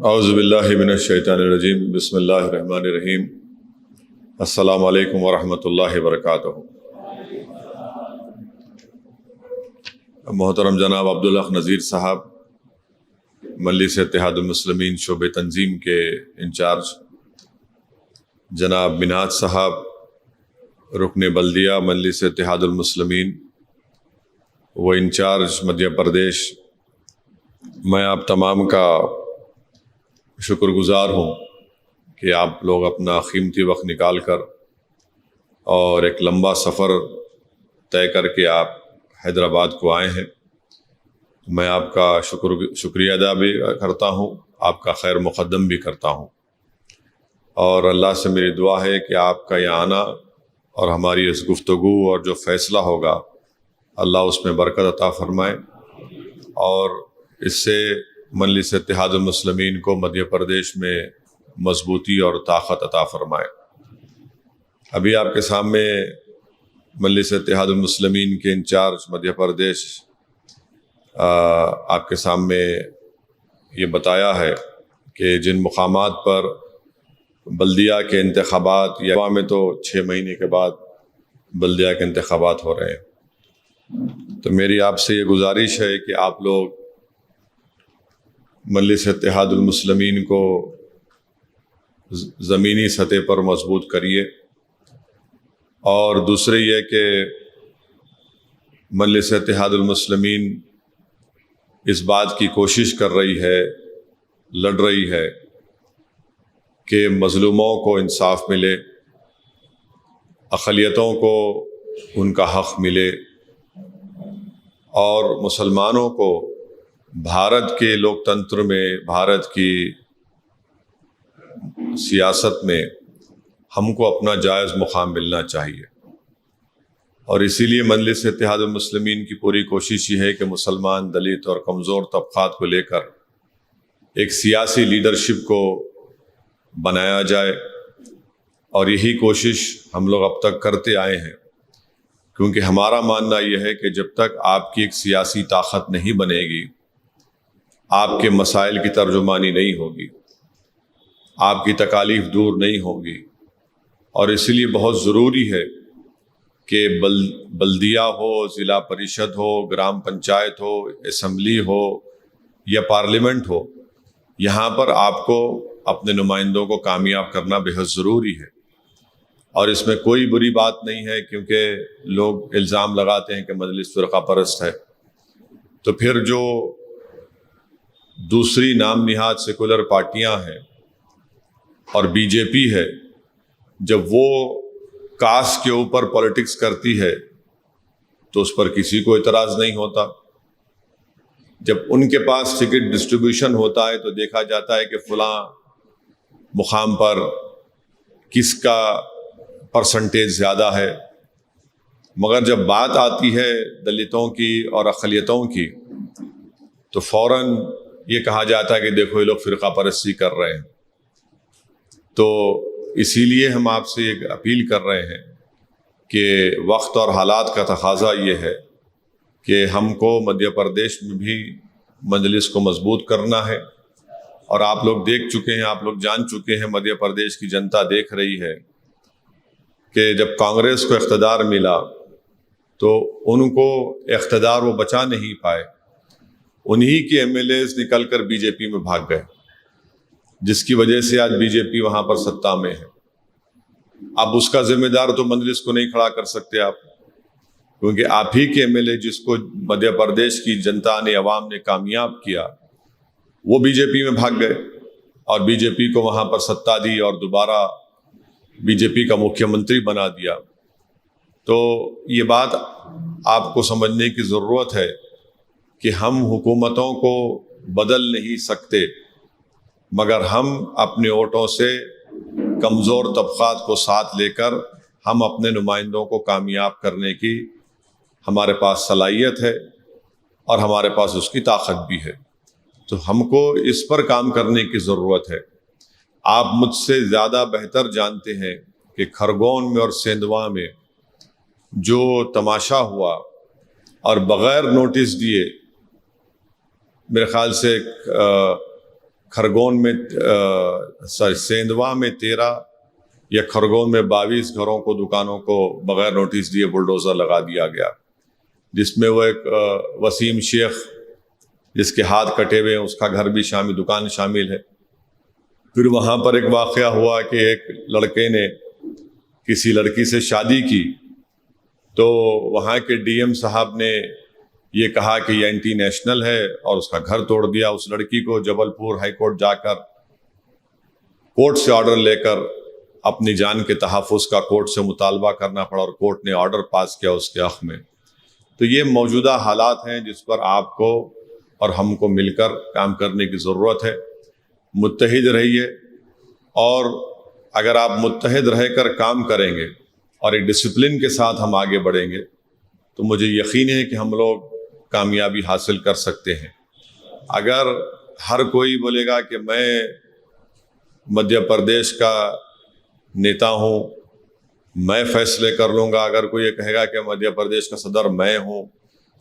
اعوذ باللہ من الشیطان الرجیم، بسم اللہ الرحمن الرحیم۔ السلام علیکم ورحمۃ اللہ وبرکاتہ۔ محترم جناب عبدالحق نذیر صاحب، مجلس اتحاد المسلمین شعبہ تنظیم کے انچارج، جناب منہاج صاحب، رکن بلدیہ مجلس اتحاد المسلمین و انچارج مدھیہ پردیش، میں آپ تمام کا شکر گزار ہوں کہ آپ لوگ اپنا قیمتی وقت نکال کر اور ایک لمبا سفر طے کر کے آپ حیدرآباد کو آئے ہیں۔ میں آپ کا شکریہ ادا بھی کرتا ہوں، آپ کا خیر مقدم بھی کرتا ہوں، اور اللہ سے میری دعا ہے کہ آپ کا یہاں آنا اور ہماری اس گفتگو اور جو فیصلہ ہوگا اللہ اس میں برکت عطا فرمائے، اور اس سے مجلس اتحاد المسلمین کو مدھیہ پردیش میں مضبوطی اور طاقت عطا فرمائے۔ ابھی آپ کے سامنے مجلس اتحاد المسلمین کے انچارج مدھیہ پردیش آپ کے سامنے یہ بتایا ہے کہ جن مقامات پر بلدیہ کے انتخابات، یا میں تو 6 مہینے کے بعد بلدیہ کے انتخابات ہو رہے ہیں، تو میری آپ سے یہ گزارش ہے کہ آپ لوگ مجلس اتحاد المسلمین کو زمینی سطح پر مضبوط کریے، اور دوسرے یہ کہ مجلس اتحاد المسلمین اس بات کی کوشش کر رہی ہے، لڑ رہی ہے کہ مظلوموں کو انصاف ملے، اقلیتوں کو ان کا حق ملے، اور مسلمانوں کو بھارت کے لوک تنتر میں، بھارت کی سیاست میں ہم کو اپنا جائز مقام ملنا چاہیے۔ اور اسی لیے مجلس اتحاد المسلمین کی پوری کوشش یہ ہے کہ مسلمان، دلت اور کمزور طبقات کو لے کر ایک سیاسی لیڈرشپ کو بنایا جائے، اور یہی کوشش ہم لوگ اب تک کرتے آئے ہیں، کیونکہ ہمارا ماننا یہ ہے کہ جب تک آپ کی ایک سیاسی طاقت نہیں بنے گی، آپ کے مسائل کی ترجمانی نہیں ہوگی، آپ کی تکالیف دور نہیں ہوگی، اور اس لیے بہت ضروری ہے کہ بلدیہ ہو، ضلع پریشد ہو، گرام پنچایت ہو، اسمبلی ہو یا پارلیمنٹ ہو، یہاں پر آپ کو اپنے نمائندوں کو کامیاب کرنا بہت ضروری ہے۔ اور اس میں کوئی بری بات نہیں ہے، کیونکہ لوگ الزام لگاتے ہیں کہ مجلس فرقہ پرست ہے، تو پھر جو دوسری نام نہاد سیکولر پارٹیاں ہیں اور بی جے پی ہے، جب وہ کاسٹ کے اوپر پالیٹکس کرتی ہے تو اس پر کسی کو اعتراض نہیں ہوتا۔ جب ان کے پاس ٹکٹ ڈسٹریبیوشن ہوتا ہے تو دیکھا جاتا ہے کہ فلاں مقام پر کس کا پرسنٹیج زیادہ ہے، مگر جب بات آتی ہے دلتوں کی اور اقلیتوں کی تو فوراً یہ کہا جاتا ہے کہ دیکھو یہ لوگ فرقہ پرستی کر رہے ہیں۔ تو اسی لیے ہم آپ سے ایک اپیل کر رہے ہیں کہ وقت اور حالات کا تقاضا یہ ہے کہ ہم کو مدھیہ پردیش میں بھی مجلس کو مضبوط کرنا ہے، اور آپ لوگ دیکھ چکے ہیں، آپ لوگ جان چکے ہیں، مدھیہ پردیش کی جنتا دیکھ رہی ہے کہ جب کانگریس کو اقتدار ملا تو ان کو اقتدار وہ بچا نہیں پائے، انہی کے ایم ایل ایز نکل کر بی جے پی میں بھاگ گئے، جس کی وجہ سے آج بی جے پی وہاں پر سطح میں ہے۔ اب اس کا ذمہ دار تو مجلس کو نہیں کھڑا کر سکتے آپ، کیونکہ آپ ہی کے ایم ایل اے جس کو مدھیہ پردیش کی جنتا نے، عوام نے کامیاب کیا، وہ بی جے پی میں بھاگ گئے اور بی جے پی کو وہاں پر سطح دی اور دوبارہ بی جے پی کا مکھیہ منتری بنا دیا۔ تو یہ بات آپ کو سمجھنے کی ضرورت ہے کہ ہم حکومتوں کو بدل نہیں سکتے، مگر ہم اپنے ووٹوں سے کمزور طبقات کو ساتھ لے کر ہم اپنے نمائندوں کو کامیاب کرنے کی ہمارے پاس صلاحیت ہے، اور ہمارے پاس اس کی طاقت بھی ہے۔ تو ہم کو اس پر کام کرنے کی ضرورت ہے۔ آپ مجھ سے زیادہ بہتر جانتے ہیں کہ کھرگون میں اور سیندواں میں جو تماشا ہوا، اور بغیر نوٹس دیے میرے خیال سے खरगोन में सेंधवा में 13 या खरगोन में 22 घरों को, दुकानों को बगैर नोटिस दिए बुलडोज़र लगा दिया गया, जिसमें वो एक वसीम शेख जिसके हाथ कटे हुए हैं उसका घर भी शामिल, दुकान शामिल है। फिर वहाँ पर एक वाक़या हुआ कि एक लड़के ने किसी लड़की से शादी की, तो वहाँ के डीएम साहब ने ये कहा कि ये एंटी नेशनल है और उसका घर तोड़ दिया। उस लड़की को जबलपुर हाई कोर्ट जाकर कोर्ट से ऑर्डर लेकर अपनी जान के तहफ़्फ़ुज़ का कोर्ट से मुतालबा करना पड़ा और कोर्ट ने ऑर्डर पास किया उसके हक़ में। तो ये मौजूदा हालात हैं जिस पर आपको और हमको मिलकर काम करने की ज़रूरत है। मुत्तहिद रहिए, और अगर आप मुत्तहिद रहकर काम करेंगे और एक डिसिप्लिन के साथ हम आगे बढ़ेंगे तो मुझे यकीन है कि हम लोग कामयाबी हासिल कर सकते हैं। अगर हर कोई बोलेगा कि मैं मध्य प्रदेश का नेता हूँ, मैं फैसले कर लूँगा, अगर कोई ये कहेगा कि मध्य प्रदेश का सदर मैं हूँ,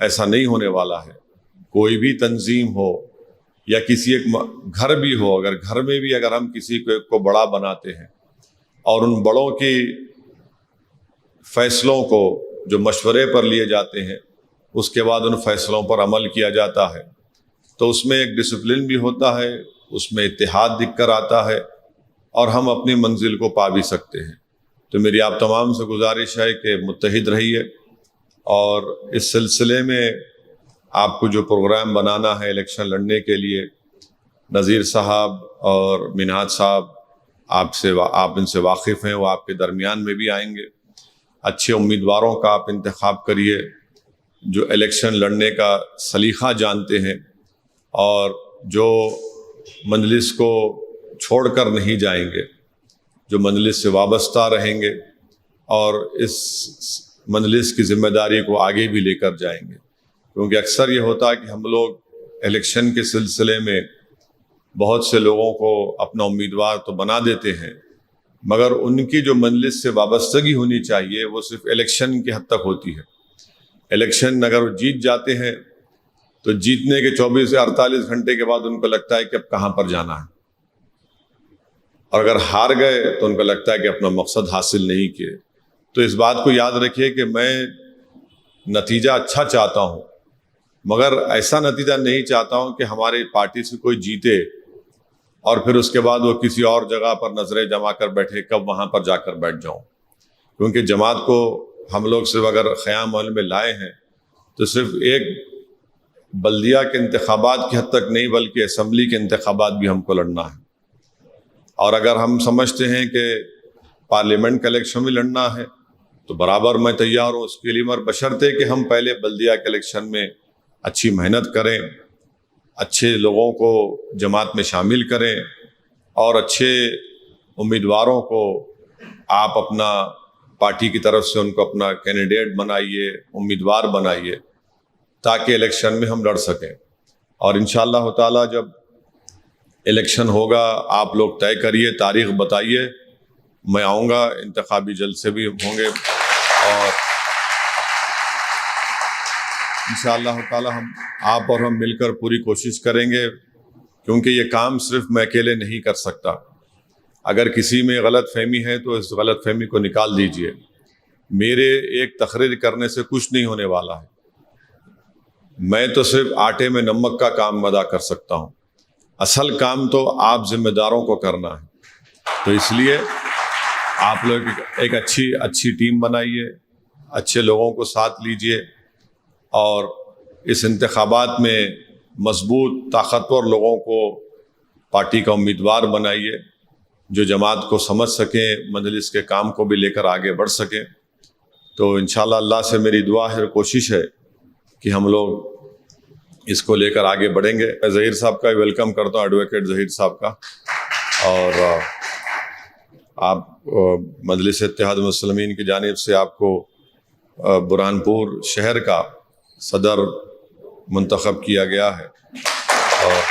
ऐसा नहीं होने वाला है। कोई भी तंजीम हो या किसी एक घर भी हो, अगर घर में भी अगर हम किसी को बड़ा बनाते हैं और उन बड़ों की फैसलों को जो मशवरे पर लिए जाते हैं उसके बाद उन फैसलों पर अमल किया जाता है, तो उसमें एक डिसिप्लिन भी होता है, उसमें इत्तेहाद दिख कर आता है और हम अपनी मंजिल को पा भी सकते हैं। तो मेरी आप तमाम से गुजारिश है कि मुत्तहिद रहिए, और इस सिलसिले में आपको जो प्रोग्राम बनाना है इलेक्शन लड़ने के लिए, नज़ीर साहब और मिन्हाज साहब आप इनसे वाकिफ़ हैं, वो आपके दरमियान में भी आएंगे। अच्छे उम्मीदवारों का आप इंतखाब करिए जो इलेक्शन लड़ने का सलीक़ा जानते हैं और जो मजलिस को छोड़कर नहीं जाएंगे, जो मजलिस से वाबस्ता रहेंगे और इस मजलिस की ज़िम्मेदारी को आगे भी लेकर जाएंगे। क्योंकि अक्सर ये होता है कि हम लोग इलेक्शन के सिलसिले में बहुत से लोगों को अपना उम्मीदवार तो बना देते हैं, मगर उनकी जो मजलिस से वाबस्तगी होनी चाहिए वो सिर्फ इलेक्शन की हद तक होती है। इलेक्शन अगर वो जीत जाते हैं तो जीतने के 24 से 48 घंटे के बाद उनको लगता है कि अब कहाँ पर जाना है, और अगर हार गए तो उनको लगता है कि अपना मकसद हासिल नहीं किए। तो इस बात को याद रखिए कि मैं नतीजा अच्छा चाहता हूँ, मगर ऐसा नतीजा नहीं चाहता हूँ कि हमारी पार्टी से कोई जीते और फिर उसके बाद वो किसी और जगह पर नज़रें जमा कर बैठे, कब वहाँ पर जाकर बैठ जाऊँ। क्योंकि जमात को हम लोग सिर्फ अगर ख़याम अमल में लाए हैं तो सिर्फ एक बल्दिया के इंतखाबात की हद तक नहीं, बल्कि असम्बली के इंतखाबात भी हमको लड़ना है। और अगर हम समझते हैं कि पार्लियामेंट का इलेक्शन भी लड़ना है तो बराबर मैं तैयार हूँ उसके लिए, मगर बशर्ते कि हम पहले बल्दिया के इलेक्शन में अच्छी मेहनत करें, अच्छे लोगों को जमात में शामिल करें और अच्छे उम्मीदवारों को आप अपना पार्टी की तरफ से उनको अपना कैंडिडेट बनाइए, उम्मीदवार बनाइए, ताकि इलेक्शन में हम लड़ सकें। और इंशाअल्लाह ताला जब इलेक्शन होगा आप लोग तय करिए, तारीख़ बताइए, मैं आऊँगा, इंतखाबी जलसे भी होंगे और इंशाअल्लाह ताला आप और हम मिलकर पूरी कोशिश करेंगे, क्योंकि ये काम सिर्फ मैं अकेले नहीं कर सकता। अगर किसी में गलत फहमी है तो इस गलत फहमी को निकाल दीजिए। मेरे एक तकरीर करने से कुछ नहीं होने वाला है, मैं तो सिर्फ आटे में नमक का काम अदा कर सकता हूँ। असल काम तो आप जिम्मेदारों को करना है। तो इसलिए आप लोग एक अच्छी टीम बनाइए, अच्छे लोगों को साथ लीजिए और इस इंतखाबात में मजबूत ताकतवर लोगों को पार्टी का उम्मीदवार बनाइए जो जमात को समझ सकें, मजलिस के काम को भी लेकर आगे बढ़ सकें। तो इंशाअल्लाह अल्लाह से मेरी दुआ है और कोशिश है कि हम लोग इसको लेकर आगे बढ़ेंगे। मैं ज़हीर साहब का वेलकम करता हूँ, एडवोकेट ज़हीर साहब का, और आप मजलिस इत्तेहाद मुस्लिमीन की जानिब से आपको बुरहानपुर शहर का सदर मुंतखब किया गया है। और